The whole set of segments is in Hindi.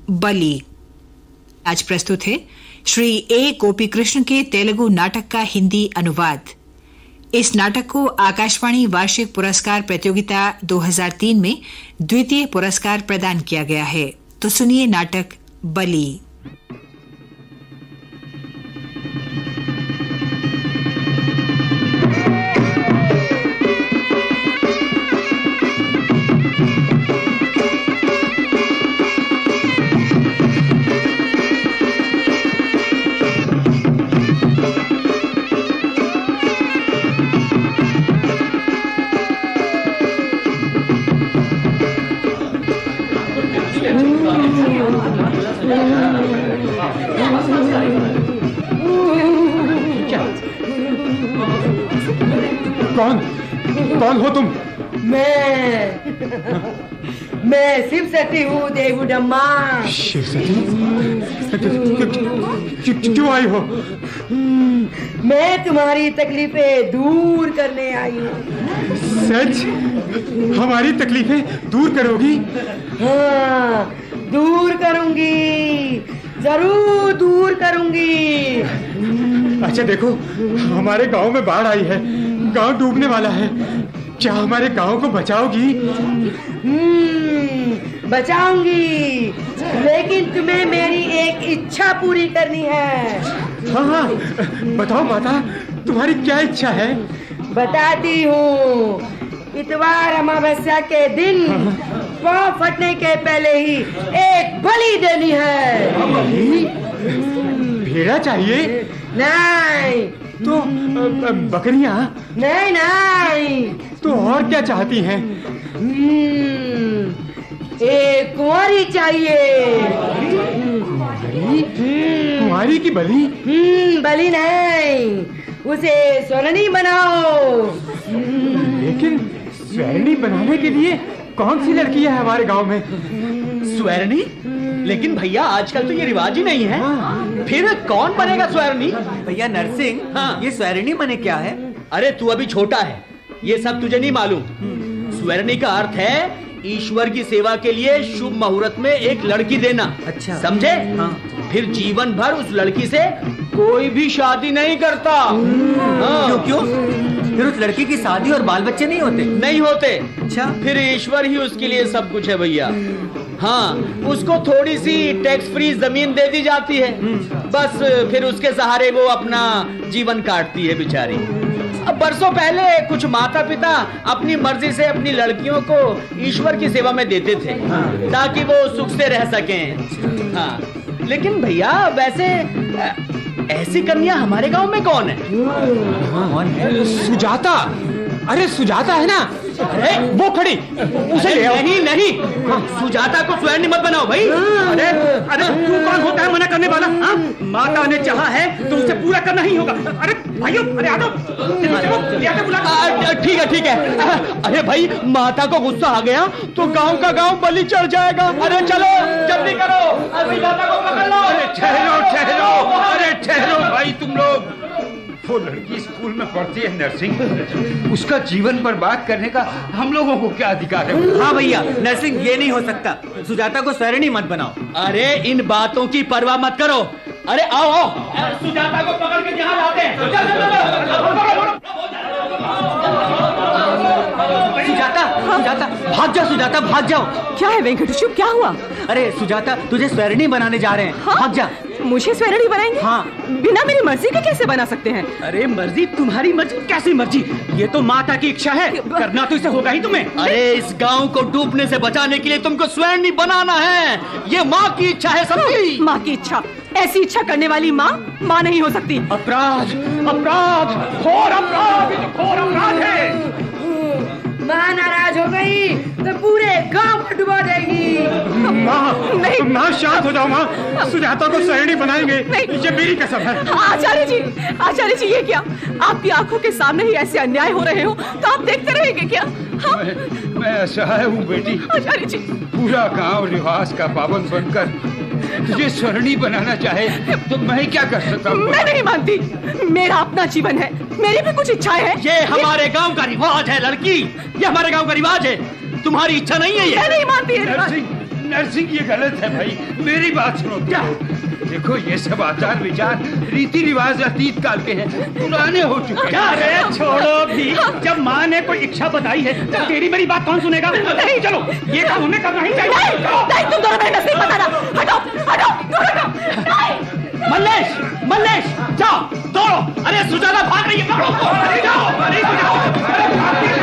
बलि। आज प्रस्तुत है श्री ए गोपी कृष्ण के तेलुगु नाटक का हिंदी अनुवाद। इस नाटक को आकाशवाणी वार्षिक पुरस्कार प्रतियोगिता 2003 में द्वितीय पुरस्कार प्रदान किया गया है। तो सुनिए नाटक बलि। कौन हो तुम? मैं शिव सती हूँ देवुडम्मा। शिव सती? क्यों आई हो? मैं तुम्हारी तकलीफें दूर करने आई हूँ। सच? हमारी तकलीफें दूर करोगी? हाँ, दूर करूंगी, जरूर दूर करूंगी। अच्छा देखो, हमारे गांव में बाढ़ आई है, गांव डूबने वाला है। क्या हमारे गांव को बचाओगी? बचाऊंगी, लेकिन तुम्हें मेरी एक इच्छा पूरी करनी है। हाँ, बताओ माता, तुम्हारी क्या इच्छा है? बताती हूँ। इतवार अमावस्या के दिन पाँव फटने के पहले ही एक बलि देनी है। बलि? भेड़ा चाहिए? नहीं। तो बकरियां? नहीं। तो और क्या चाहती हैं? एक कुंवारी चाहिए। कुंवारी की बलि? बलि नहीं, उसे स्वर्णी बनाओ। लेकिन स्वर्णी बनाने के लिए कौन सी लड़की है हमारे गांव में? स्वर्णी? लेकिन भैया आजकल तो ये रिवाज ही नहीं है। फिर कौन बनेगा स्वर्णी? भैया नरसिंह, हाँ। ये स्वर्णी मने क्या है? अरे तू अभी छोटा है, ये सब तुझे नहीं मालूम। स्वर्णी का अर्थ है ईश्वर की सेवा के लिए शुभ मुहूर्त में एक लड़की देना। अच्छा। समझे? हाँ। फिर जीवन भर उस लड़की से कोई भी शादी नहीं करता। हाँ। क्यों? फिर उस लड़की की शादी और बाल बच्चे नहीं होते? नहीं होते। अच्छा। फिर ईश्वर ही उसके लिए सब कुछ है भैया। हाँ, उसको थोड़ी सी टैक्स फ्री जमीन दे दी जाती है, बस फिर उसके सहारे वो अपना जीवन काटती है बेचारी। अब बरसों पहले कुछ माता पिता अपनी मर्जी से अपनी लड़कियों को ईश्वर की सेवा में देते थे, ताकि वो सुख से रह सकें। हाँ, लेकिन भैया वैसे ऐसी कन्या हमारे गांव में कौन है? कौन है? सुजाता। अरे सुजाता है ना? अरे वो खड़ी, उसे ले आओ। नहीं, सुजाता को स्वर्णी मत बनाओ भाई। अरे तू कौन होता है मना करने वाला? हाँ? माता ने चाहा है तो उसे पूरा करना ही होगा। अरे भाइयों, अरे आ जाओ। ठीक है। अरे भाई, माता को गुस्सा आ गया तो गांव का गांव बलि चढ़ जाएगा। अरे चलो जल्दी करो, अभी माता को पकड़ लो। अरे ठहरो, अरे ठहरो भाई तुम लोग। वो लड़की स्कूल में पढ़ती है नरसिंह, उसका जीवन बर्बाद करने का हम लोगों को क्या अधिकार है? हाँ भैया नरसिंह, ये नहीं हो सकता। सुजाता को स्वर्णी मत बनाओ। अरे इन बातों की परवाह मत करो। अरे आओ, सुजाता को पकड़ के यहाँ लाते हैं। सुजाता, भाग जाओ सुजाता, भाग जाओ। क्या है वेंकटेशु, क्या हुआ? अरे सुजाता, तुझे स्वर्णी बनाने जा रहे हैं। हाँ? भाग जा। मुझे स्वर्णी बनाएंगे? हाँ। बिना मेरी मर्जी के कैसे बना सकते हैं? अरे मर्जी तुम्हारी मर्जी? कैसी मर्जी? ये तो माता की इच्छा है, करना तो इसे होगा ही तुम्हें। अरे इस गांव को डूबने से बचाने के लिए तुमको स्वर्णी बनाना है। ये माँ की इच्छा है सबकी। माँ की इच्छा? ऐसी इच्छा करने वाली माँ नहीं हो सकती। अपराध, घोर अपराध है। माँ नाराज हो गई तो पूरे गांव को डुबा देगी। माँ शांत हो जाओ माँ, सुजाता को स्वर्णी बनाएंगे, ये मेरी कसम है। आचार्य जी ये क्या? आपकी आंखों के सामने ही ऐसे अन्याय हो रहे हो तो आप देखते रहेंगे क्या? हाँ? मैं असहाय हूँ बेटी। आचार्य जी, पूरा गांव रिवाज का पाबंद बनकर तुझे स्वर्णी बनाना चाहे तो मैं क्या कर सकता हूँ? मैं नहीं मानती। मेरा अपना जीवन है, मेरी भी कुछ इच्छाएं हैं। ये हमारे गांव का रिवाज है लड़की, ये हमारे गांव का रिवाज है, तुम्हारी इच्छा नहीं है ये। मैं नहीं मानती। नरसिंह ये गलत है भाई, मेरी बात सुनो। क्या देखो, ये सब आचार विचार रीति रिवाज अतीत काल के हैं, पुराने हो चुके हैं। अरे छोड़ो भी, जब माँ ने कोई इच्छा बताई है तो तेरी मेरी बात कौन सुनेगा? नहीं चलो, ये काम हमें करना ही चाहिए। नहीं, तुम दोनों मेरे नसीब बताना। हटो हटो, दूर हटो। नहीं। मल्लेश, मल्लेश, जाओ दौड़ो। अरे सुजाता भाग रही है, पकड़ो। अरे जाओ, अरे जाओ, अरे भागती है।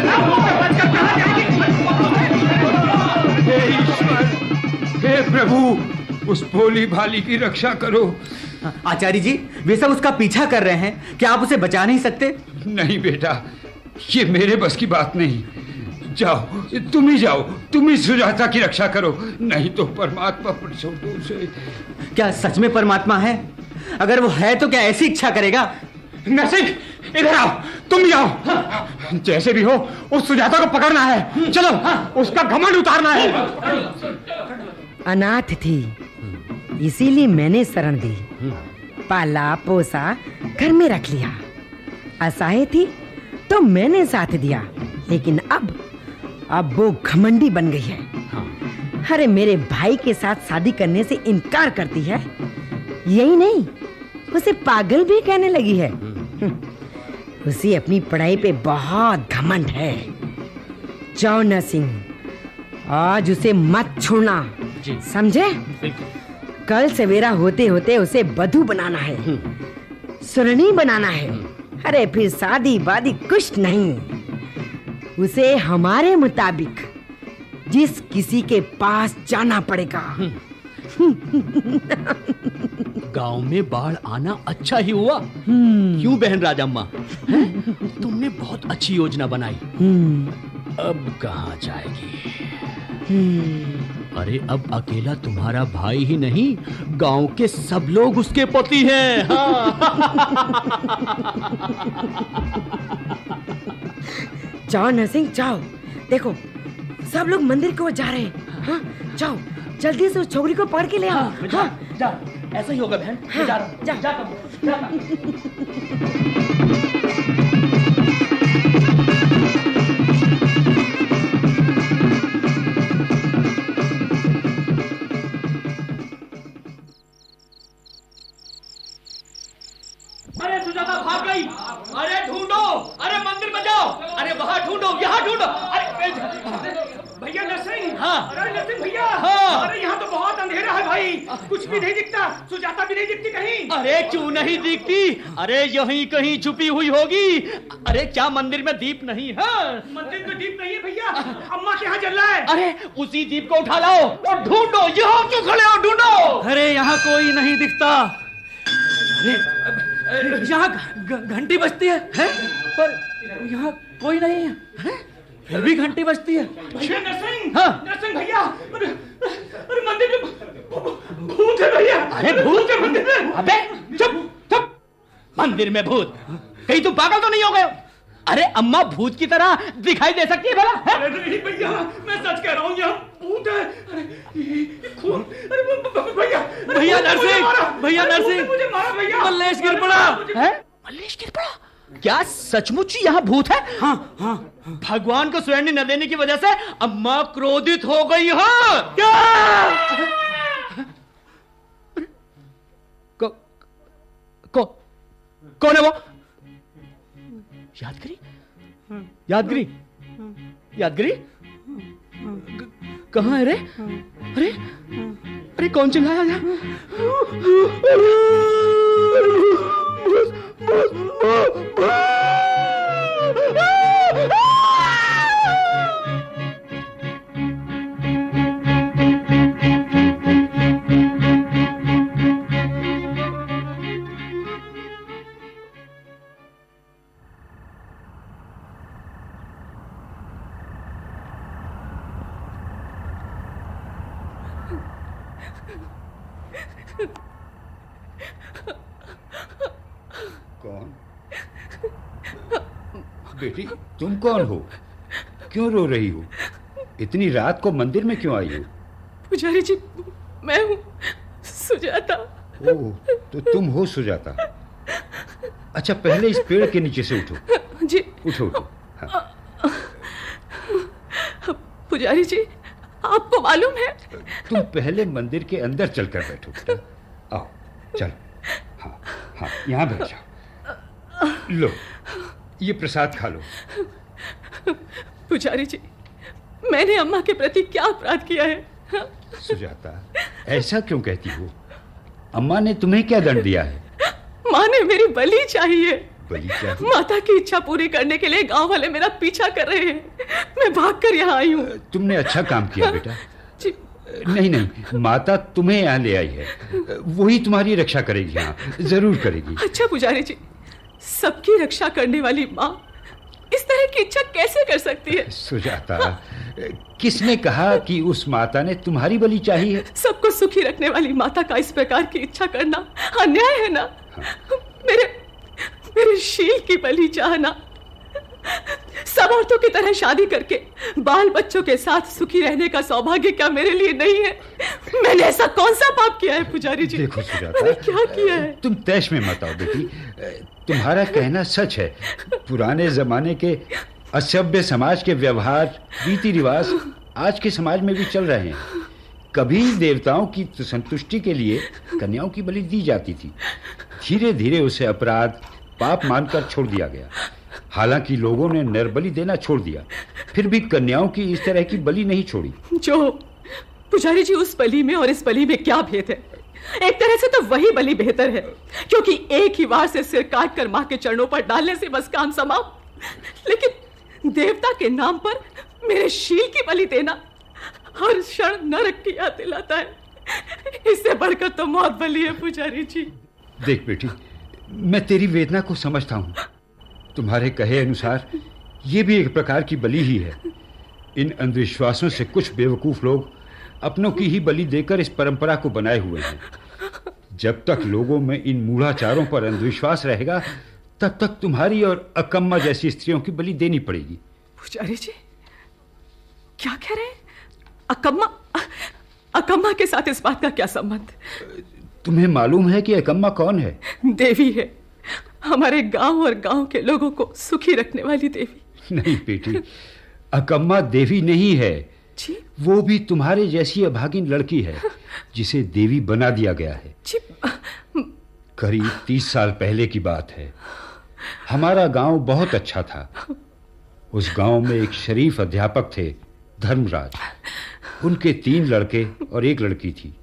ना मुंह पे बचकर कहाँ जाएगी? हे ईश्वर, हे प्रभु, उस भोली भाली की रक्षा करो। आचार्य जी, वे सब उसका पीछा कर रहे हैं, क्या आप उसे बचा नहीं सकते? नहीं बेटा, ये मेरे बस की बात नहीं। जाओ, तुम ही जाओ, तुम ही सुजाता की रक्षा करो, नहीं तो परमात्मा पर छोड़ दो उसे। क्या सच में परमात्मा है? अगर वो है तो क्या ऐसी इच्छा करेगा? नरसिंह, इधर आओ, तुम भी आओ। जैसे भी हो उस सुजाता को पकड़ना है। चलो, उसका घमंड उतारना है। अनाथ थी, इसीलिए मैंने शरण दी, पाला पोसा, घर में रख लिया। असहाय थी तो मैंने साथ दिया, लेकिन अब वो घमंडी बन गई है। अरे मेरे भाई के साथ शादी करने से इनकार करती है। यही नहीं, उसे पागल भी कहने लगी है। उसे अपनी पढ़ाई पे बहुत घमंड है। जाओ नरसिंह, आज उसे मत छोड़ना, समझे? कल सवेरा होते होते उसे बधू बनाना है, सुरनी बनाना है। अरे फिर शादी वादी कुछ नहीं, उसे हमारे मुताबिक जिस किसी के पास जाना पड़ेगा। गांव में बाढ़ आना अच्छा ही हुआ। क्यों बहन राजम्मा? तुमने बहुत अच्छी योजना बनाई। अब कहाँ जाएगी? अरे अब अकेला तुम्हारा भाई ही नहीं, गांव के सब लोग उसके पति हैं। हाँ। जाओ नरसिंह, जाओ, देखो सब लोग मंदिर की ओर जा रहे हैं। हाँ, जाओ जल्दी से उस छोकरी को पकड़ के ले आओ। हाँ, जा, ऐसा ही होगा बहन। हाँ, जा रहा हूं। जा। अरे सुजाता भाग गई। अरे ढूंढो, अरे मंदिर में जाओ, अरे वहाँ ढूंढो, यहाँ ढूंढो। अरे भैया नरसिंह। हाँ। अरे नरसिंह भैया। हाँ। अरे यहाँ तो बहुत अंधेरा है भाई, कुछ भी नहीं दिखता। सुजाता भी नहीं दिखती कहीं। अरे क्यों नहीं दिखती? अरे यहीं कहीं छुपी हुई होगी। अरे क्या मंदिर में दीप नहीं है? मंदिर में दीप नहीं है भैया, अम्मा के यहाँ जल रहा है। अरे उसी दीप को उठा लाओ और ढूंढो। यहाँ क्यों खड़े हो? ढूंढो। अरे यहाँ कोई नहीं दिखता। यहाँ घंटी बजती है, पर यहाँ कोई नहीं है। फिर भी घंटी बजती है। नरसिंह, हाँ। नरसिंह भैया, अरे मंदिर में भूत है भैया। अरे भूत है मंदिर में। अबे चुप चुप, मंदिर में भूत? कहीं तुम पागल तो नहीं हो गए? अरे अम्मा भूत की तरह दिखाई दे सकती है भला? अरे नहीं भैया, मैं सच कह रहा हूँ, यहाँ भूत है। अरे ये खून, अरे भैया, भैया नरसिंह, भैया नरसिंह, मुझे मारा भैया। मल्लेश गिर पड़ा। है? मल्लेश गिर पड़ा? क्या सचमुच यहाँ भूत है? हाँ हाँ। भगवान को सुरनी न देने की वजह से अम्मा क्रोधित हो गई है। क्या? कौन है वो? यादगिरी? यादगिरी? यादगिरी? कहाँ है रे? अरे अरे कौन चिल्लाया यार? कौन? बेटी, तुम कौन हो? क्यों रो रही हो? इतनी रात को मंदिर में क्यों आई हो? पुजारी जी, मैं हूँ सुजाता। ओह, तो तुम हो सुजाता। अच्छा, पहले इस पेड़ के नीचे से उठो। जी। उठो उठो। हाँ। पुजारी जी, आपको मालूम है? तुम पहले मंदिर के अंदर चलकर बैठो बेटा। आओ चल। हाँ हाँ, यहाँ बैठ जाओ। लो, ये प्रसाद खा लो। पुजारी जी, मैंने अम्मा के प्रति क्या अपराध किया है? सुजाता, ऐसा क्यों कहती हो? अम्मा ने तुम्हें क्या दंड दिया है? माँ ने मेरी बलि चाहिए। बलि चाहिए? माता की इच्छा पूरी करने के लिए गांव वाले मेरा पीछा कर रहे हैं। मैं भागकर यहाँ आई हूँ। तुमने अच्छा काम किया बेटा। जी। नहीं नहीं, माता तुम्हें यहाँ ले आई है, वही तुम्हारी रक्षा करेगी। यहाँ जरूर करेगी। अच्छा पुजारी जी, सबकी रक्षा करने वाली माँ इस तरह की इच्छा कैसे कर सकती है? सुजाता, किसने कहा कि उस माता ने तुम्हारी बलि चाही है? सबको सुखी रखने वाली माता का इस प्रकार की इच्छा करना अन्याय है ना? मेरे शील की बलि चाहना। सब औरतों की तरह शादी करके बाल बच्चों के साथ सुखी रहने का सौभाग्य क्या मेरे लिए नहीं है? मैंने ऐसा कौन सा पाप किया है पुजारी जी? देखो सुजाता, मैंने क्या किया है? तुम तैश में मत आओ बेटी। तुम्हारा कहना सच है। पुराने जमाने के असभ्य समाज के व्यवहार, रीति रिवाज आज के समाज में भी चल रहे हैं। कभी देवताओं की संतुष्टि के लिए कन्याओं की बलि दी जाती थी। धीरे धीरे उसे अपराध, पाप मानकर छोड़ दिया गया। हालांकि लोगों ने नरबलि देना छोड़ दिया, फिर भी कन्याओं की इस तरह की बलि नहीं छोड़ी। जो पुजारी जी, उस बलि में और इस बलि में क्या भेद है? एक तरह से तो वही बलि बेहतर है, क्योंकि एक ही बार से सिर काट कर माँ के चरणों पर डालने से बस काम समाप्त। लेकिन देवता के नाम पर मेरे शील की बलि देना हर क्षण नरक की याद दिलाता है। इससे बढ़कर तो मौत बलि है पुजारी जी। देख बेटी, मैं तेरी वेदना को समझता हूँ। तुम्हारे कहे अनुसार ये भी एक प्रकार की बलि ही है। इन अंधविश्वासों से कुछ बेवकूफ लोग अपनों की ही बलि देकर इस परंपरा को बनाए हुए हैं। जब तक लोगों में इन मूढ़ाचारों पर अंधविश्वास रहेगा, तब तक तुम्हारी और अकम्मा जैसी स्त्रियों की बलि देनी पड़ेगी। पुजारी जी, क्या कह रहे हैं? अकम्मा के साथ इस बात का क्या संबंध? तुम्हें मालूम है कि अकम्मा कौन है? देवी है, हमारे गांव और गांव के लोगों को सुखी रखने वाली देवी। नहीं बेटी, अकम्मा देवी नहीं है जी? वो भी तुम्हारे जैसी अभागिन लड़की है जिसे देवी बना दिया गया है। जी? करीब 30 साल पहले की बात है। हमारा गांव बहुत अच्छा था। उस गांव में एक शरीफ अध्यापक थे, धर्मराज। उनके 3 लड़के और 1 लड़की थी।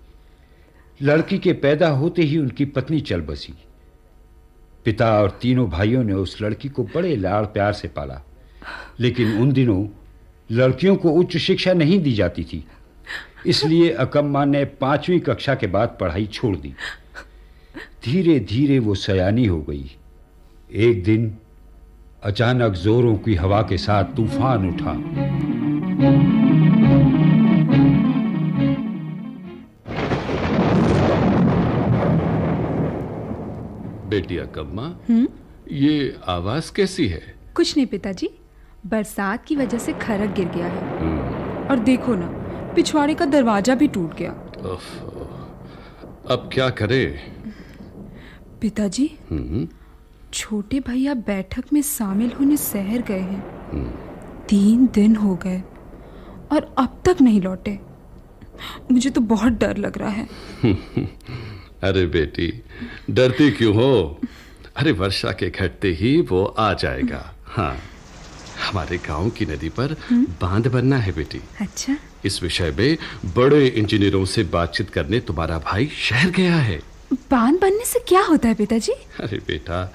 लड़की के पैदा होते ही उनकी पत्नी चल बसी। पिता और तीनों भाइयों ने उस लड़की को बड़े लाड़ प्यार से पाला, लेकिन उन दिनों लड़कियों को उच्च शिक्षा नहीं दी जाती थी। इसलिए अकम्मा ने 5वीं कक्षा के बाद पढ़ाई छोड़ दी। धीरे धीरे वो सयानी हो गई। एक दिन अचानक जोरों की हवा के साथ तूफान उठा। बेटी अकम्मा, ये आवाज कैसी है? कुछ नहीं पिताजी, बरसात की वजह से खरक गिर गया है। और देखो ना, पिछवाड़े का दरवाजा भी टूट गया। अब क्या करे? पिताजी, छोटे भैया बैठक में शामिल होने शहर गए हैं। 3 दिन हो गए और अब तक नहीं लौटे। मुझे तो बहुत डर लग रहा है। अरे बेटी, डरती क्यों हो? अरे वर्षा के घटते ही वो आ जाएगा। हाँ, हमारे गांव की नदी पर बांध बनना है बेटी। अच्छा? इस विषय में बड़े इंजीनियरों से बातचीत करने तुम्हारा भाई शहर गया है। बांध बनने से क्या होता है पिताजी? अरे बेटा,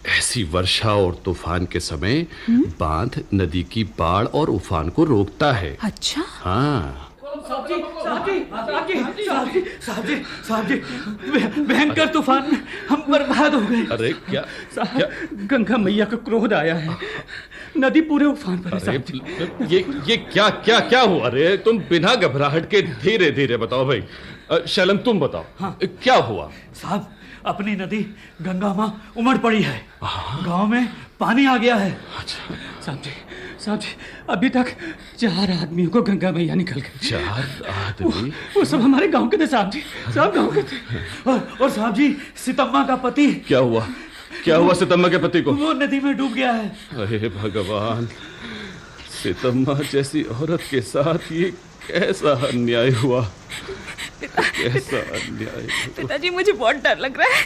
ऐसी वर्षा और तूफान के समय बांध नदी की बाढ़ और उफान को रोकता है। अच्छा? हाँ। साहब जी, भयंकर तूफान में हम बर्बाद हो गए। अरे क्या? गंगा मैया का क्रोध आया है। नदी पूरे उफान पर है। अरे ये क्या हुआ? अरे तुम बिना घबराहट के धीरे धीरे बताओ भाई। शैलम, तुम बताओ। हाँ। क्या हुआ? साहब, अपनी नदी गंगा माँ उमड़ पड़ी है। गांव में पानी आ गया है। अच्छा। साहब जी, अभी तक 4 आदमियों को गंगा मैया निकल गई। 4 आदमी? वो सब हमारे गांव के थे साहब जी। सब गांव के थे। और साहब जी, सितम्मा का पति। क्या हुआ सितम्मा के पति को? वो नदी में डूब गया है। अरे भगवान, सीतम्मा जैसी औरत के साथ ये कैसा अन्याय हुआ, कैसा अन्याय हुआ। पिताजी मुझे बहुत डर लग रहा है।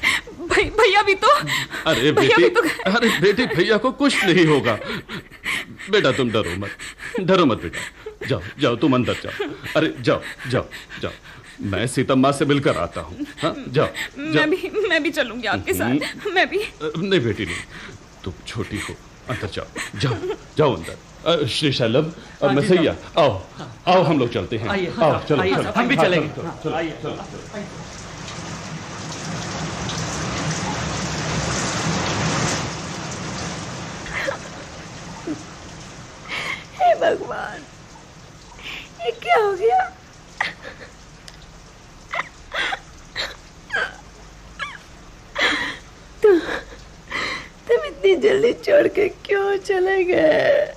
भैया भी तो। अरे बेटी भैया को कुछ नहीं होगा। बेटा तुम डरो मत बेटा। जाओ जाओ तुम अंदर जाओ। अरे जाओ जाओ जाओ, मैं सीतम्मा से मिलकर आता हूँ। हाँ जाओ। मैं भी चलूंगी आपके साथ। मैं भी। नहीं बेटी नहीं, तुम छोटी हो। अंदर जाओ जाओ जाओ अंदर। श्री शैलम और मैसैया आओ हम लोग चलते हैं। आओ चलो चलो, हम भी चलेंगे। हे भगवान, ये क्या हो गया? तुम इतनी जल्दी छोड़ के क्यों चले गए?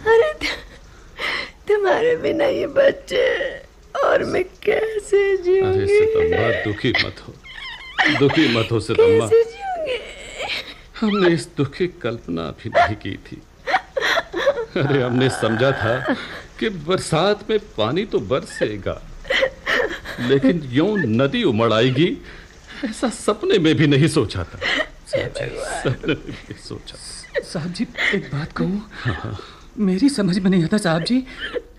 अरे तुम्हारे बिना ये बच्चे और मैं कैसे जीऊंगी? अरे सीतम्मा दुखी मत हो सीतम्मा। कैसे जीऊंगी? हमने इस दुख की कल्पना भी नहीं की थी। अरे हमने समझा था कि बरसात में पानी तो बरसेगा, लेकिन यूं नदी उमड़ आएगी ऐसा सपने में भी नहीं सोचा था। सपने में भी सोचा। साहब जी एक बात कहूँ? मेरी समझ में नहीं आता साहब जी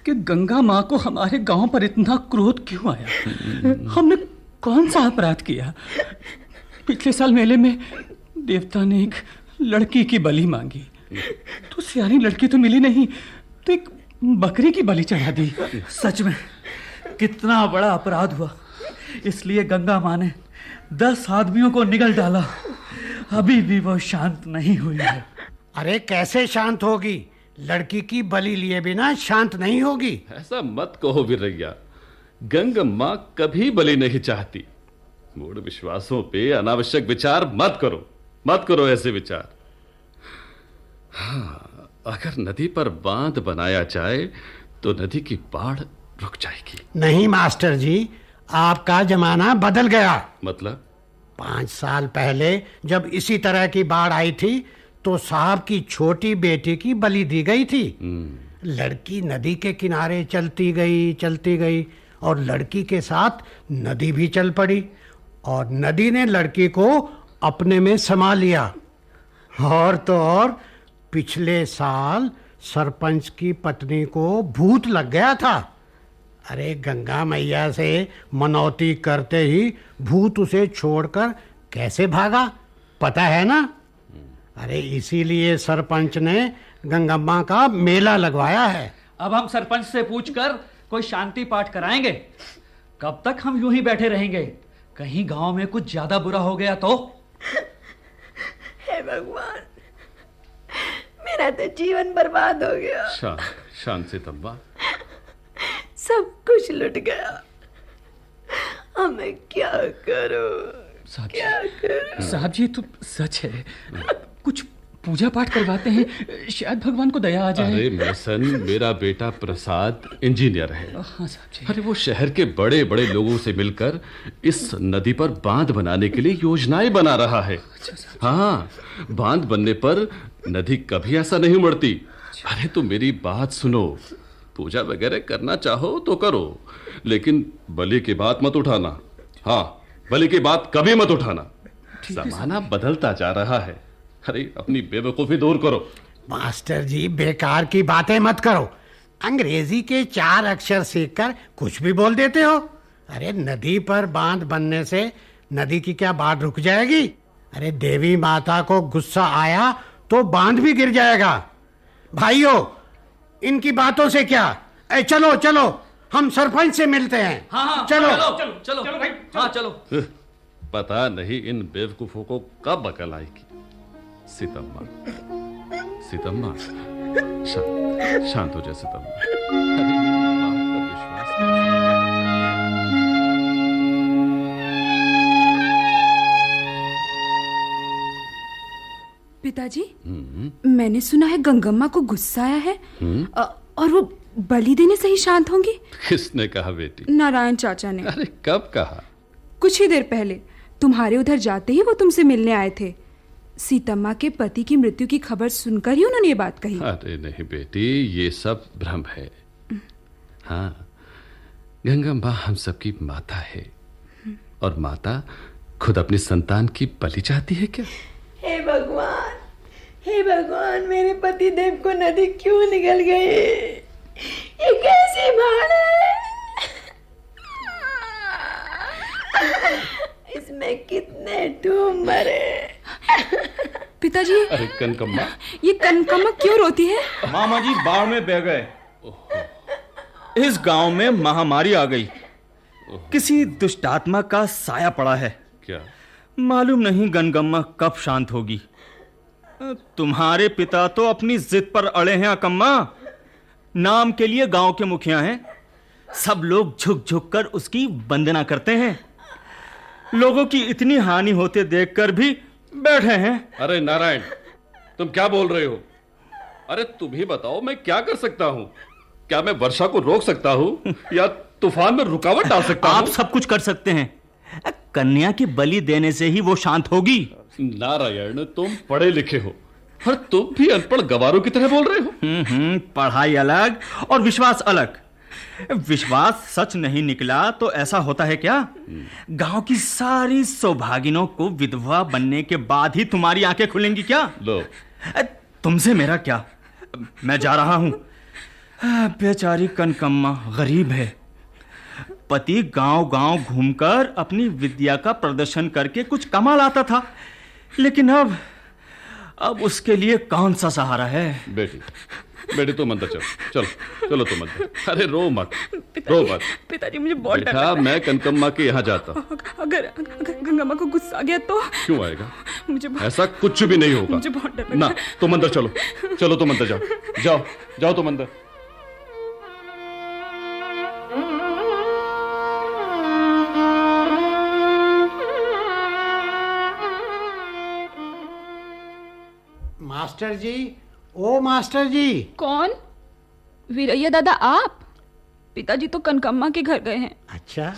कि गंगा माँ को हमारे गांव पर इतना क्रोध क्यों आया। हमने कौन सा अपराध किया? पिछले साल मेले में देवता ने एक लड़की की बलि मांगी, तो सियानी लड़की तो मिली नहीं, तो एक बकरी की बलि चढ़ा दी। सच में कितना बड़ा अपराध हुआ। इसलिए गंगा माँ ने 10 आदमियों को निगल डाला। अभी भी वो शांत नहीं हुई है। अरे कैसे शांत होगी? लड़की की बलि लिए बिना शांत नहीं होगी। ऐसा मत कहो वीरैया, गंगा माँ कभी बलि नहीं चाहती। मूढ़ विश्वासों पे अनावश्यक विचार मत करो ऐसे विचार। हाँ, अगर नदी पर बांध बनाया जाए तो नदी की बाढ़ रुक जाएगी। नहीं मास्टर जी, आपका जमाना बदल गया। मतलब? 5 साल पहले जब इसी तरह की बाढ़ आई थी तो साहब की छोटी बेटी की बलि दी गई थी। लड़की नदी के किनारे चलती गई और लड़की के साथ नदी भी चल पड़ी और नदी ने लड़की को अपने में समा लिया। और तो और पिछले साल सरपंच की पत्नी को भूत लग गया था। अरे गंगा मैया से मनौती करते ही भूत उसे छोड़कर कैसे भागा, पता है ना? अरे इसीलिए सरपंच ने गंगम्मा का मेला लगवाया है। अब हम सरपंच से पूछकर कोई शांति पाठ कराएंगे। कब तक हम यूं ही बैठे रहेंगे? कहीं गांव में कुछ ज्यादा बुरा हो गया तो? हे भगवान, मेरा तो जीवन बर्बाद हो गया। शांत सीतम्मा। सब कुछ लुट गया। अब मैं क्या करूं? साहब जी तो सच है, कुछ पूजा पाठ करवाते हैं, शायद भगवान को दया आ जाए। अरे मैसन, मेरा बेटा प्रसाद इंजीनियर है। हाँ साहब जी। अरे वो शहर के बड़े बड़े लोगों से मिलकर इस नदी पर बांध बनाने के लिए योजनाएं बना रहा है। हाँ, बांध बनने पर नदी कभी ऐसा नहीं उमड़ती। अरे तो मेरी बात सुनो, पूजा वगैरह करना चाहो तो करो, लेकिन बलि की बात मत उठाना। हाँ, बलि की बात कभी मत उठाना। जमाना बदलता जा रहा है। अरे अपनी बेवकूफी दूर करो। मास्टर जी बेकार की बातें मत करो। अंग्रेजी के 4 अक्षर सीखकर कुछ भी बोल देते हो। अरे नदी पर बांध बनने से नदी की क्या बाढ़ रुक जाएगी? अरे देवी माता को गुस्सा आया तो बांध भी गिर जाएगा। भाइयों, इनकी बातों से क्या? चलो चलो, हम सरपंच से मिलते हैं। हाँ, चलो भाई, हाँ चलो। पता नहीं इन बेवकूफों को कब अकल आएगी। सीतम्मा, शांत हो जा सीतम्मा। पिताजी, मैंने सुना है गंगम्मा को गुस्सा आया है और वो बलि देने से ही शांत होंगी। किसने कहा बेटी? नारायण चाचा ने। अरे कब कहा? कुछ ही देर पहले तुम्हारे उधर जाते ही वो तुमसे मिलने आए थे। सीतम्मा के पति की मृत्यु की खबर सुनकर ही उन्होंने ये बात कही। अरे नहीं बेटी, ये सब भ्रम है। हाँ, गंगा माँ हम सबकी माता है, और माता खुद अपनी संतान की बलि चाहती है क्या? हे भगवान, मेरे पति देव को नदी क्यों निकल गई? ये कैसी बाढ़ है? इसमें कितने डूब मरे। पिताजी, अरे कनकम्मा, ये कनकम्मा क्यों रोती है? मामा जी बाढ़ में बह गए। इस गांव में महामारी आ गई। किसी दुष्टात्मा का साया पड़ा है। क्या? मालूम नहीं गनगम्मा कब शांत होगी। तुम्हारे पिता तो अपनी जिद पर अड़े हैं अकम्मा। नाम के लिए गांव के मुखिया हैं। सब लोग झुक झुक कर उसकी वंदना करते हैं। लोगों की इतनी हानि होते देखकर भी बैठे हैं। अरे नारायण, तुम क्या बोल रहे हो? अरे तुम ही बताओ, मैं क्या कर सकता हूँ? क्या मैं वर्षा को रोक सकता हूँ या तूफान में रुकावट डाल सकता हूँ? आप सब कुछ कर सकते हैं। कन्या की बलि देने से ही वो शांत होगी। नारायण, तुम पढ़े लिखे हो और तुम भी अनपढ़ गवारों की तरह बोल रहे हो। पढ़ाई अलग और विश्वास अलग। विश्वास सच नहीं निकला तो ऐसा होता है क्या? गांव की सारी सौभागिनों को विधवा बनने के बाद ही तुम्हारी आंखें खुलेंगी क्या? लो, तुमसे मेरा क्या, मैं जा रहा हूं। बेचारी कनकम्मा गरीब है। पति गांव गांव घूमकर अपनी विद्या का प्रदर्शन करके कुछ कमा लाता था, लेकिन अब उसके लिए कौन सा सहारा है? बेटी तुम अंदर चलो तुम अंदर। अरे रो मत। पिताजी मुझे बहुत डर लग बेटा, रहा है। मैं कनकम्मा के यहाँ जाता हूँ। अगर गंगम्मा को गुस्सा आ गया तो? क्यों आएगा? मुझे ऐसा कुछ भी नहीं होगा। मुझे बहुत डर लग ना, रहा है। तुम अंदर चलो तुम अंदर जाओ तुम अंदर। मास्टर जी, ओ मास्टर जी। कौन? वीरैया दादा आप? पिताजी तो कनकम्मा के घर गए हैं। अच्छा,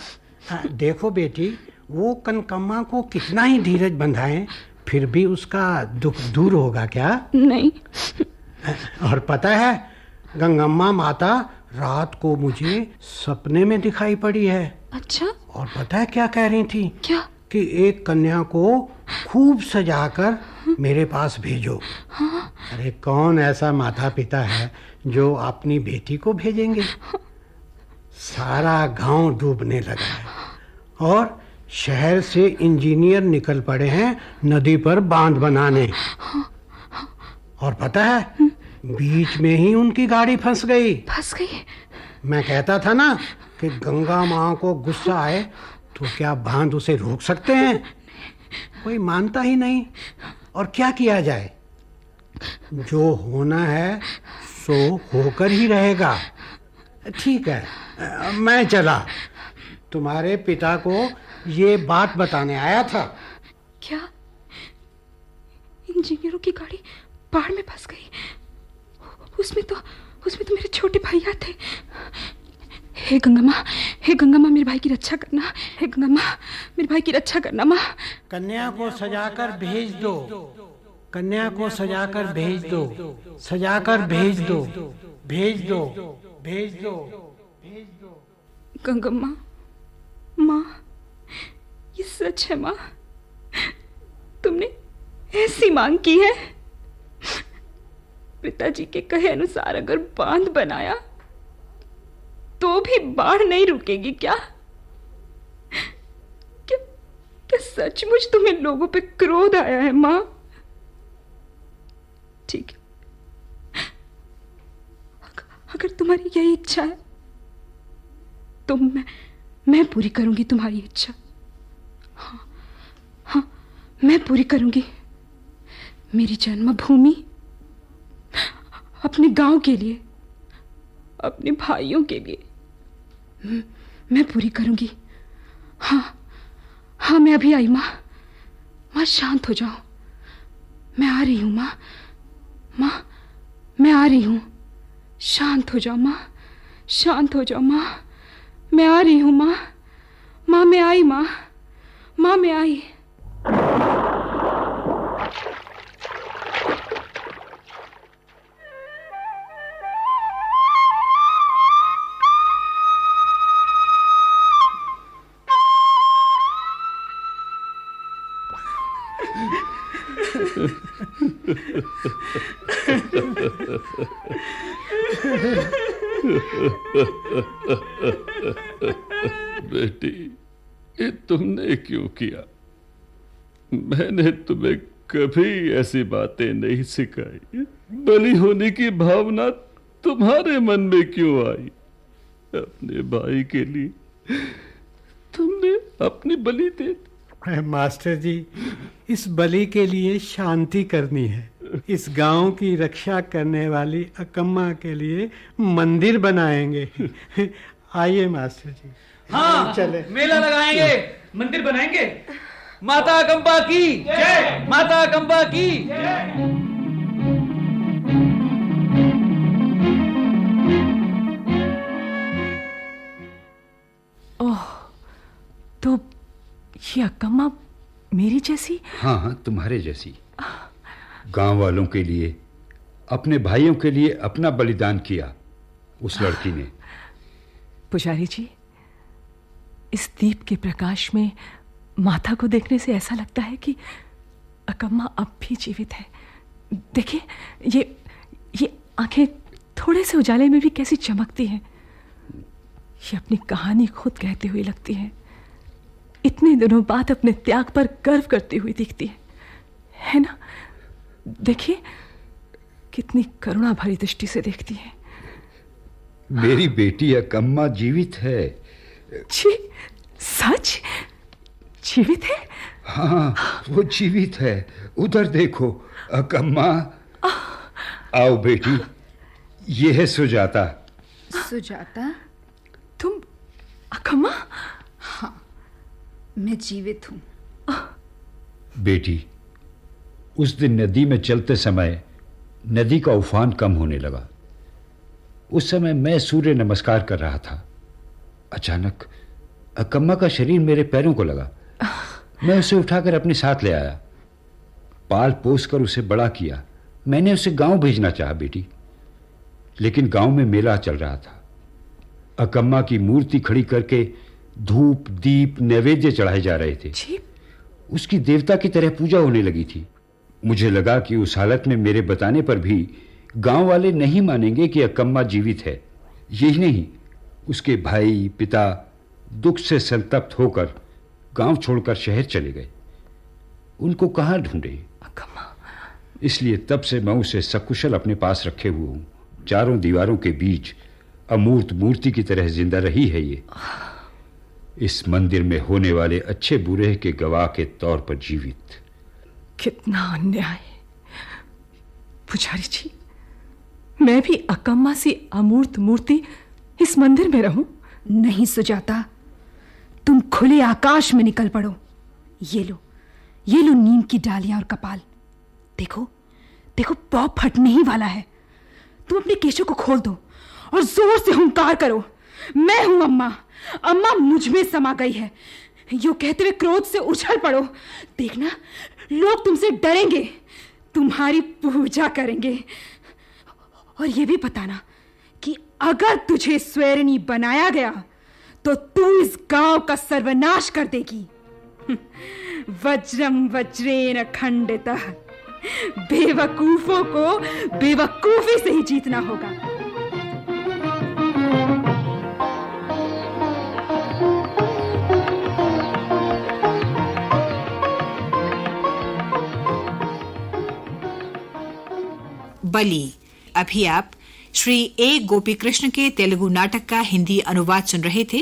देखो बेटी, वो कनकम्मा को कितना ही धीरज बंधाएं, फिर भी उसका दुख दूर होगा क्या? नहीं। और पता है, गंगम्मा माता रात को मुझे सपने में दिखाई पड़ी है। अच्छा? और पता है क्या कह रही थी? क्या? कि एक कन्या को खूब सजाकर मेरे पास भेजो। हाँ? अरे कौन ऐसा माता पिता है जो अपनी बेटी को भेजेंगे? सारा गांव डूबने लगा है और शहर से इंजीनियर निकल पड़े हैं नदी पर बांध बनाने। और पता है, बीच में ही उनकी गाड़ी फंस गई। मैं कहता था ना कि गंगा माँ को गुस्सा आए तो क्या बांध उसे रोक सकते हैं? कोई मानता ही नहीं। और क्या किया जाए? जो होना है सो होकर ही रहेगा। ठीक है, मैं चला। तुम्हारे पिता को ये बात बताने आया था। क्या? इंजीनियरों की गाड़ी बाढ़ में फंस गई? उसमें तो मेरे छोटे भैया थे। हे गंगा माँ मेरे भाई की रक्षा करना। हे गंगा माँ मेरे भाई की रक्षा करना। माँ, कन्या को सजाकर भेज दो। कन्या को सजाकर भेज दो। सजाकर भेज दो। भेज दो। भेज दो। भेज दो। गंगम्मा, माँ, ये सच है? माँ, तुमने ऐसी मांग की है? पिताजी के कहे अनुसार अगर बांध बनाया तो भी बाढ़ नहीं रुकेगी क्या? क्या सचमुच तुम्हें लोगों पे क्रोध आया है? माँ, ठीक है, अगर तुम्हारी यही इच्छा है तो मैं पूरी करूंगी तुम्हारी इच्छा। हाँ, मैं पूरी करूंगी। मेरी जन्मभूमि, अपने गांव के लिए, अपने भाइयों के लिए मैं पूरी करूंगी। हाँ, मैं अभी आई। माँ शांत हो जाओ। मैं आ रही हूँ माँ, मैं आ रही हूँ। शांत हो जाओ माँ, शांत हो जाओ माँ। मैं आ रही हूँ माँ मैं आई। माँ मैं आई। बेटी, ये तुमने क्यों किया? मैंने तुम्हें कभी ऐसी बातें नहीं सिखाई। बलि होने की भावना तुम्हारे मन में क्यों आई? अपने भाई के लिए तुमने अपनी बलि दे दी। मास्टर जी, इस बलि के लिए शांति करनी है। इस गांव की रक्षा करने वाली अकम्मा के लिए मंदिर बनाएंगे। आइए मास्टर जी। हाँ, चले। मेला लगाएंगे, मंदिर बनाएंगे। माता अकम्बा की जय, माता अकम्बा की जय। ओह, तो ये अकम्मा मेरी जैसी? हाँ हाँ, तुम्हारे जैसी। गांव वालों के लिए, अपने भाइयों के लिए अपना बलिदान किया उस लड़की ने। पुजारी जी, इस दीप के प्रकाश में माता को देखने से ऐसा लगता है कि अकम्मा अब भी जीवित है। देखिए, ये आंखें थोड़े से उजाले में भी कैसी चमकती हैं। ये अपनी कहानी खुद कहती हुई लगती है। इतने दिनों बाद अपने त्याग पर गर्व करती हुई दिखती है ना? देखिए, कितनी करुणा भरी दृष्टि से देखती है। मेरी बेटी अकम्मा जीवित है। जी, सच जीवित है? हाँ, वो जीवित है। उधर देखो अकम्मा। आओ बेटी, ये है सुजाता। सुजाता? तुम अकम्मा? हाँ, मैं जीवित हूँ। बेटी, उस दिन नदी में चलते समय नदी का उफान कम होने लगा। उस समय मैं सूर्य नमस्कार कर रहा था। अचानक अकम्मा का शरीर मेरे पैरों को लगा। मैं उसे उठाकर अपने साथ ले आया, पाल पोस कर उसे बड़ा किया। मैंने उसे गांव भेजना चाहा बेटी, लेकिन गांव में मेला चल रहा था। अकम्मा की मूर्ति खड़ी करके धूप दीप नैवेद्य चढ़ाए जा रहे थे। उसकी देवता की तरह पूजा होने लगी थी। मुझे लगा कि उस हालत में मेरे बताने पर भी गांव वाले नहीं मानेंगे कि अकम्मा जीवित है। यही नहीं, उसके भाई पिता दुख से संतप्त होकर गांव छोड़कर शहर चले गए। उनको कहां ढूंढे? अकम्मा। इसलिए तब से मैं उसे सकुशल अपने पास रखे हुए हूं। चारों दीवारों के बीच अमूर्त मूर्ति की तरह जिंदा रही है ये। इस मंदिर में होने वाले अच्छे बुरे के गवाह के तौर पर जीवित। कितना अन्याय! पुजारी जी, मैं भी अकम्मा सी अमूर्त मूर्ति इस मंदिर में रहूं? नहीं सुजाता, तुम खुले आकाश में निकल पड़ो। ये लो नीम की डालियां और कपाल। देखो देखो, पौ फटने ही वाला है। तुम अपने केशों को खोल दो और जोर से हुंकार करो, मैं हूं अम्मा। अम्मा मुझ में समा गई है। यो कहते हुए क्रोध से उछल पड़ो। देखना, लोग तुमसे डरेंगे, तुम्हारी पूजा करेंगे। और ये भी बताना कि अगर तुझे स्वैरिणी बनाया गया तो तू इस गांव का सर्वनाश कर देगी। वज्रम वज्रेण खंडितः। बेवकूफों को बेवकूफी से ही जीतना होगा। बलि। अभी आप श्री ए गोपीकृष्ण के तेलुगु नाटक का हिंदी अनुवाद सुन रहे थे।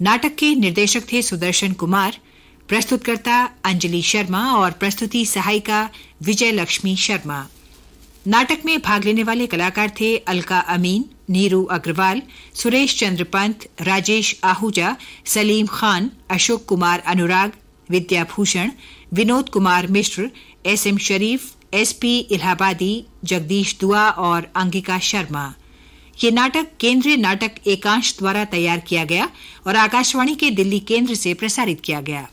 नाटक के निर्देशक थे सुदर्शन कुमार, प्रस्तुतकर्ता अंजलि शर्मा और प्रस्तुति सहायिका विजय लक्ष्मी शर्मा। नाटक में भाग लेने वाले कलाकार थे अलका अमीन, नीरू अग्रवाल, सुरेश चंद्र पंत, राजेश आहूजा, सलीम खान, अशोक कुमार अनुराग, विद्या भूषण, विनोद कुमार मिश्र, एसएम शरीफ, एसपी इलाहाबादी, जगदीश दुआ और अंगिका शर्मा। ये नाटक केंद्रीय नाटक एकांश द्वारा तैयार किया गया और आकाशवाणी के दिल्ली केंद्र से प्रसारित किया गया।